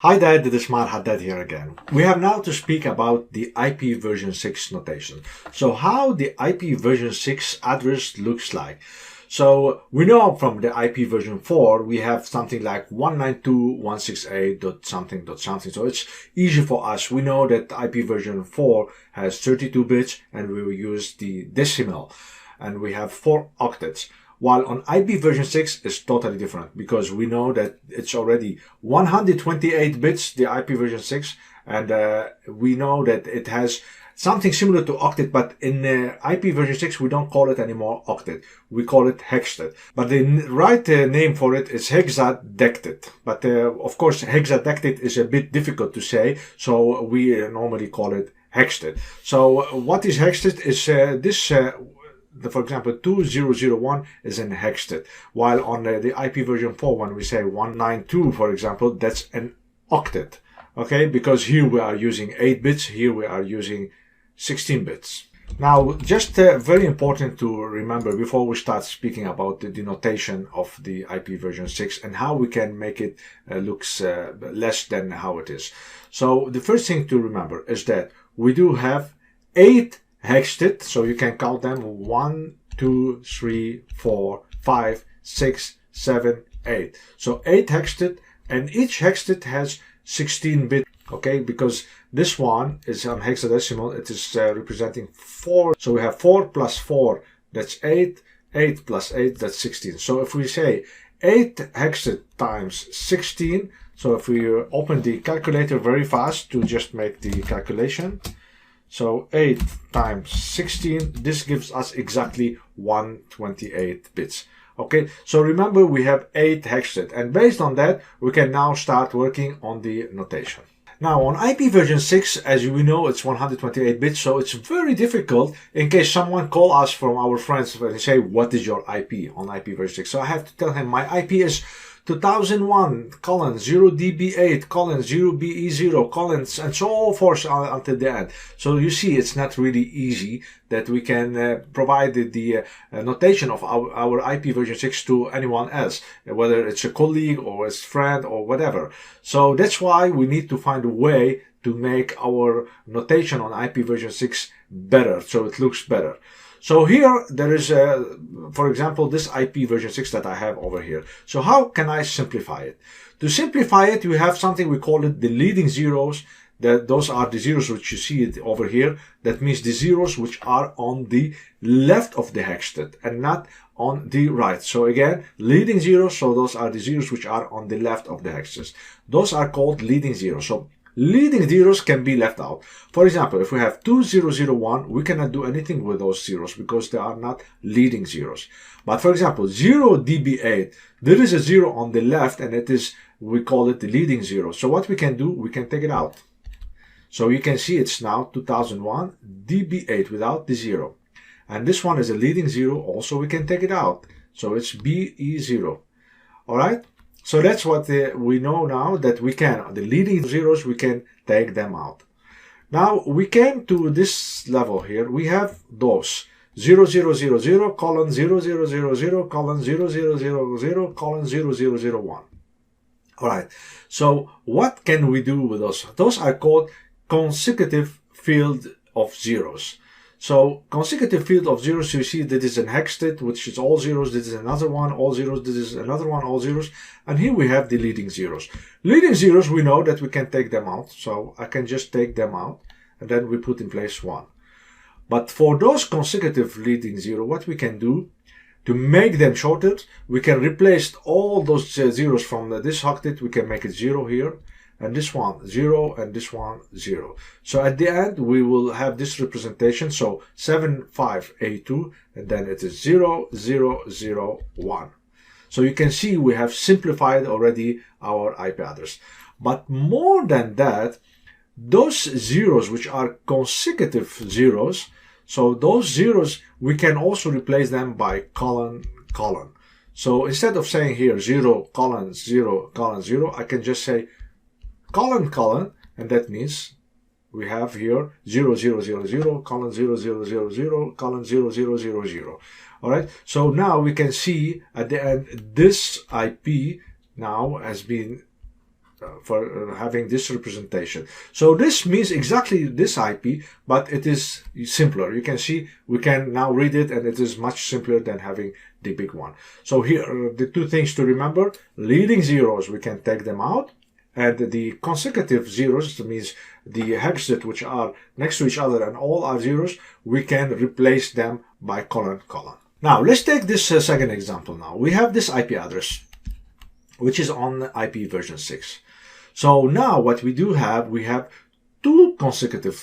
Hi there, this is Haddad here again. We have now to speak about the IP version 6 notation. So how the IP version 6 address looks like. So we know from the IP version 4, we have something like 192.168.something.something. So it's easy for us. We know that IP version 4 has 32 bits and we will use the decimal. And we have 4 octets. While on IP version 6 is totally different because we know that it's already 128 bits, the IP version 6, and we know that it has something similar to octet, but in IP version 6 we don't call it anymore octet, we call it hextet. But the right name for it is hexadectet. But of course hexadectet is a bit difficult to say, so we normally call it hextet. So what is hextet is for example, 2001 is an hextet, while on the IP version 4, when we say 192, for example, that's an octet. Okay, because here we are using 8 bits, here we are using 16 bits. Now, just very important to remember before we start speaking about the notation of the IP version 6 and how we can make it looks less than how it is. So the first thing to remember is that we do have 8 hextet, so you can count them 1, 2, 3, 4, 5, 6, 7, 8. So 8 hextet, and each hextet has 16 bits, okay, because this one is on hexadecimal, it is representing 4. So we have 4 plus 4, that's 8, 8 plus 8, that's 16. So if we say 8 hextet times 16, so if we open the calculator very fast to just make the calculation, so 8 times 16, this gives us exactly 128 bits. Okay, so remember we have 8 hextet, and based on that, we can now start working on the notation. Now on IP version 6, as we know, it's 128 bits, so it's very difficult in case someone call us from our friends and say, what is your IP on IP version 6? So I have to tell him my IP is 2001 0db8 0be0 and so forth until the end. So you see, it's not really easy that we can provide the notation of our IP version 6 to anyone else, whether it's a colleague or a friend or whatever. So that's why we need to find a way to make our notation on IP version 6 better, so it looks better. So here there is, for example, this IP version 6 that I have over here. So how can I simplify it? To simplify it, we have something we call it the leading zeros. Those are the zeros which you see it over here. That means the zeros which are on the left of the hextet and not on the right. So again, leading zeros, so those are the zeros which are on the left of the hexes. Those are called leading zeros. So leading zeros can be left out. For example, if we have 2001, we cannot do anything with those zeros because they are not leading zeros. But for example, 0db8, there is a 0 on the left and it is, we call it the leading zero. So what we can do, we can take it out. So you can see it's now 2001 db8 without the 0. And this one is a leading 0, also we can take it out. So it's be0. Alright? So that's what we know now, that we can, the leading zeros, we can take them out. Now we came to this level here, we have those 0000 colon 0000 colon 0000 colon 0001. Alright, so what can we do with those? Those are called consecutive field of zeros. So consecutive field of zeros, you see that is an hextet, which is all zeros. This is another one, all zeros. This is another one, all zeros. And here we have the leading zeros. Leading zeros, we know that we can take them out. So I can just take them out and then we put in place 1. But for those consecutive leading zero, what we can do to make them shorter, we can replace all those zeros from this octet. We can make it 0 here. And this one 0 and this one 0. So at the end we will have this representation, so 75A2, and then it is 0001. So you can see we have simplified already our IP address. But more than that, those zeros which are consecutive zeros, so those zeros we can also replace them by colon colon. So instead of saying here 0 colon 0 colon 0, I can just say colon colon, and that means we have here 0000 colon 0000 colon 0000. All right, so now we can see at the end this IP now has been having this representation. So this means exactly this IP, but it is simpler. You can see we can now read it, and it is much simpler than having the big one. So here are the two things to remember. Leading zeros, we can take them out, and the consecutive zeros, that means the hexes which are next to each other and all are zeros, we can replace them by colon. Now let's take this second example. Now we have this IP address which is on IP version 6. So now what we do have, we have two consecutive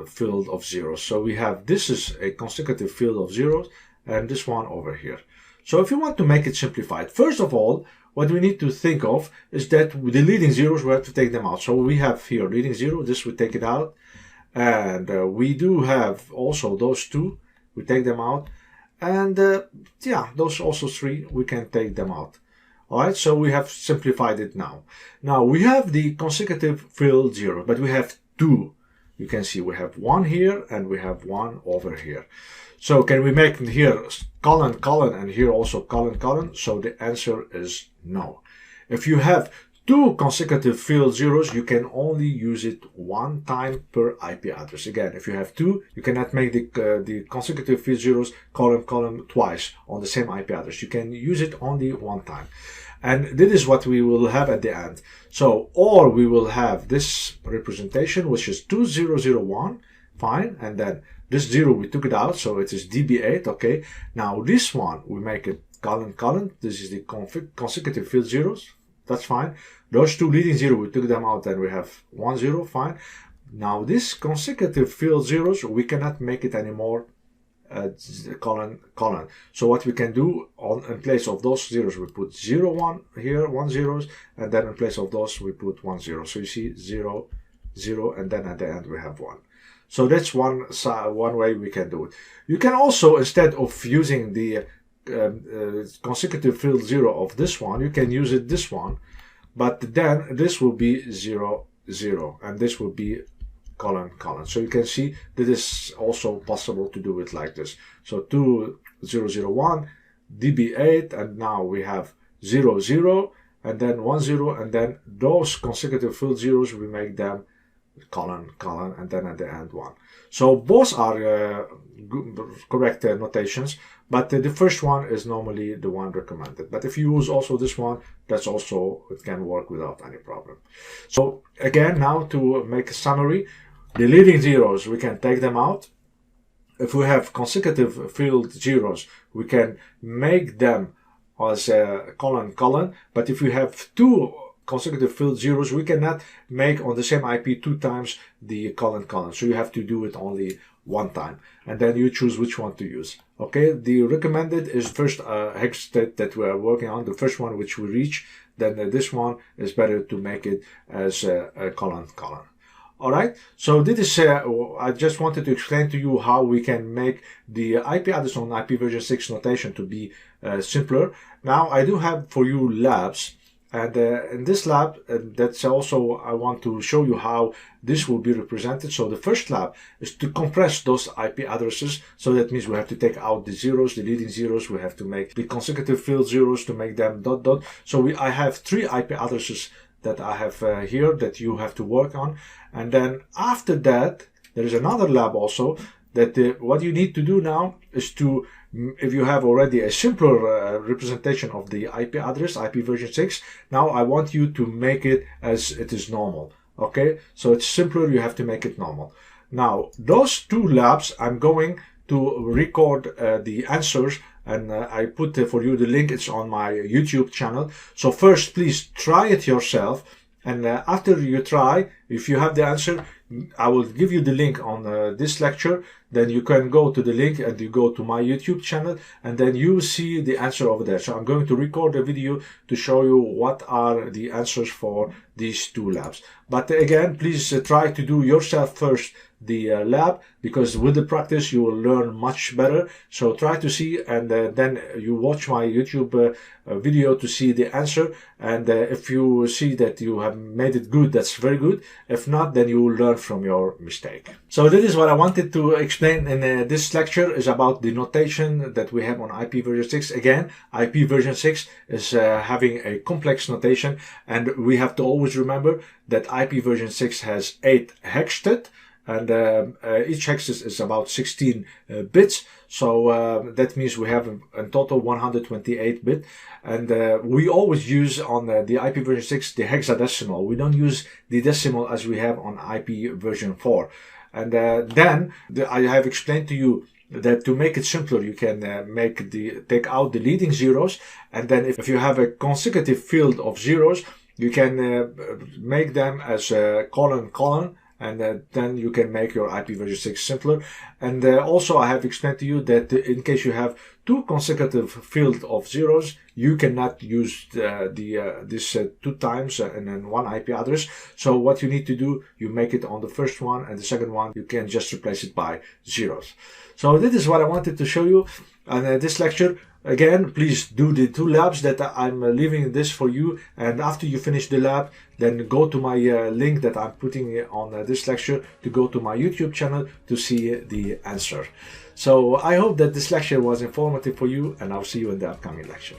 field of zeros. So we have, this is a consecutive field of zeros, and this one over here. So if you want to make it simplified, first of all, what we need to think of is that the leading zeros, we have to take them out. So we have here leading zero, this we take it out. And we do have also those two, we take them out. And yeah, those also three, we can take them out. All right, so we have simplified it now. Now we have the consecutive field zero, but we have two. You can see we have one here and we have one over here. So can we make here colon, and here also colon? So the answer is no. If you have two consecutive field zeros, you can only use it one time per IP address. Again, if you have two, you cannot make the consecutive field zeros colon twice on the same IP address. You can use it only one time. And this is what we will have at the end. So, or we will have this representation, which is 2001, fine, and then this zero, we took it out, so it is DB8, okay. Now this one, we make it colon, this is the consecutive field zeros, that's fine. Those two leading zero, we took them out, and we have 10, fine. Now this consecutive field zeros, we cannot make it anymore colon. So what we can do, in place of those zeros, we put 0, 1 here, 1 zeros, and then in place of those, we put 1 0. So you see 0, 0, and then at the end we have 1. So that's one way we can do it. You can also, instead of using the consecutive field zero of this one, you can use it this one, but then this will be 0, 0, and this will be colon. So you can see that it's also possible to do it like this. So 2001 DB8, and now we have 0, 0, and then 10, and then those consecutive field zeros, we make them colon, and then at the end 1. So both are correct notations, but the first one is normally the one recommended. But if you use also this one, that's also, it can work without any problem. So again, now to make a summary, the leading zeros, we can take them out. If we have consecutive field zeros, we can make them as a colon, but if we have two consecutive field zeros, we cannot make on the same IP two times the colon. So you have to do it only one time, and then you choose which one to use. Okay, the recommended is first hex state that we are working on, the first one which we reach. Then this one is better to make it as a colon. All right, so this is, I just wanted to explain to you how we can make the IP address on IP version 6 notation to be simpler. Now I do have for you labs, and in this lab, that's also, I want to show you how this will be represented. So the first lab is to compress those IP addresses. So that means we have to take out the zeros, the leading zeros. We have to make the consecutive field zeros to make them ... So I have 3 IP addresses that I have here that you have to work on. And then after that, there is another lab also that what you need to do now is to, if you have already a simpler representation of the IP address, IP version 6, now I want you to make it as it is normal. Okay, so it's simpler, you have to make it normal. Now, those 2 labs, I'm going to record the answers, and I put for you the link. It's on my YouTube channel. So first, please try it yourself. And after you try, if you have the answer, I will give you the link on this lecture. Then you can go to the link and you go to my YouTube channel, and then you see the answer over there. So I'm going to record a video to show you what are the answers for these 2 labs. But again, please try to do yourself first the lab, because with the practice you will learn much better. So try to see, and then you watch my YouTube video to see the answer. And if you see that you have made it good, that's very good. If not, then you will learn from your mistake. So this is what I wanted to explain explain in this lecture is about the notation that we have on IP version 6. Again, IP version 6 is having a complex notation, and we have to always remember that IP version 6 has 8 hextet, and each hex is about 16 bits. So that means we have in total 128 bit, and we always use on the IP version 6 the hexadecimal. We don't use the decimal as we have on IP version 4. And then I have explained to you that to make it simpler, you can take out the leading zeros, and then if you have a consecutive field of zeros, you can make them as colon, and then you can make your IP version 6 simpler. And also I have explained to you that in case you have two consecutive field of zeros, you cannot use this 2 times and then one IP address. So what you need to do, you make it on the first one, and the second one you can just replace it by zeros. So this is what I wanted to show you in this lecture. Again, please do the 2 labs that I'm leaving this for you, and after you finish the lab, then go to my link that I'm putting on this lecture to go to my YouTube channel to see the answer. So I hope that this lecture was informative for you, and I'll see you in the upcoming lecture.